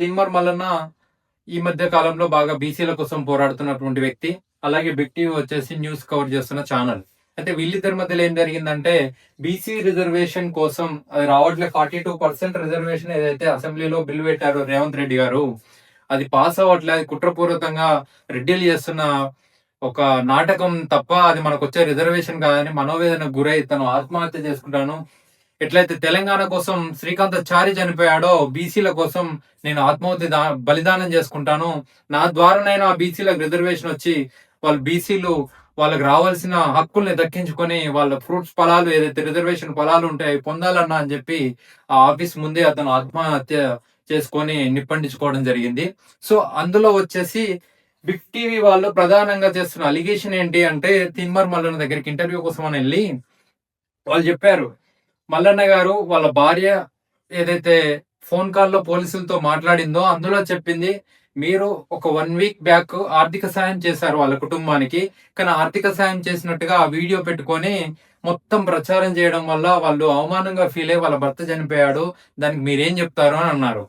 తిన్మార్ మల్లన్న ఈ మధ్య కాలంలో బాగా బీసీల కోసం పోరాడుతున్నటువంటి వ్యక్తి. అలాగే బిగ్ టీవీ వచ్చేసి న్యూస్ కవర్ చేస్తున్న ఛానల్. అయితే వీళ్ళిద్దరి మధ్యలో ఏం జరిగిందంటే, బీసీ రిజర్వేషన్ కోసం అది రావట్లే 42% రిజర్వేషన్ ఏదైతే అసెంబ్లీలో బిల్ పెట్టారో రేవంత్ రెడ్డి గారు, అది పాస్ అవ్వట్లే. అది కుట్రపూరితంగా రెడ్డిలు చేస్తున్న ఒక నాటకం తప్ప అది మనకొచ్చే రిజర్వేషన్ కాదని మనోవేదనకు గురై తను ఆత్మహత్య చేసుకుంటాను. ఎట్లయితే తెలంగాణ కోసం శ్రీకాంతాచారి చనిపోయాడో, బీసీల కోసం నేను ఆత్మాహుతి బలిదానం చేసుకుంటాను. నా ద్వారానైనా బీసీలకు రిజర్వేషన్ వచ్చి వాళ్ళు బీసీలు వాళ్ళకి రావాల్సిన హక్కుల్ని దక్కించుకొని వాళ్ళ ఫ్రూట్స్ ఫలాలు ఏదైతే రిజర్వేషన్ ఫలాలు ఉంటాయో అవి పొందాలన్నా అని చెప్పి ఆ ఆఫీస్ ముందే అతను ఆత్మహత్య చేసుకొని నిప్పండించుకోవడం జరిగింది. సో అందులో వచ్చేసి బిగ్ టీవీ వాళ్ళు ప్రధానంగా చేస్తున్న అలిగేషన్ ఏంటి అంటే, తిన్మార్ మల్లన్న దగ్గరికి ఇంటర్వ్యూ కోసం అని వెళ్ళి వాళ్ళు చెప్పారు, మల్లన్న గారు వాళ్ళ భార్య ఏదైతే ఫోన్ కాల్లో పోలీసులతో మాట్లాడిందో అందులో చెప్పింది, మీరు ఒక 1 వీక్ బ్యాక్ ఆర్థిక సాయం చేశారు వాళ్ళ కుటుంబానికి. కానీ ఆర్థిక సాయం చేసినట్టుగా ఆ వీడియో పెట్టుకొని మొత్తం ప్రచారం చేయడం వల్ల వాళ్ళు అవమానంగా ఫీల్ అయ్యి వాళ్ళ భర్త చనిపోయాడు. దానికి మీరేం చెప్తారు అని అన్నారు.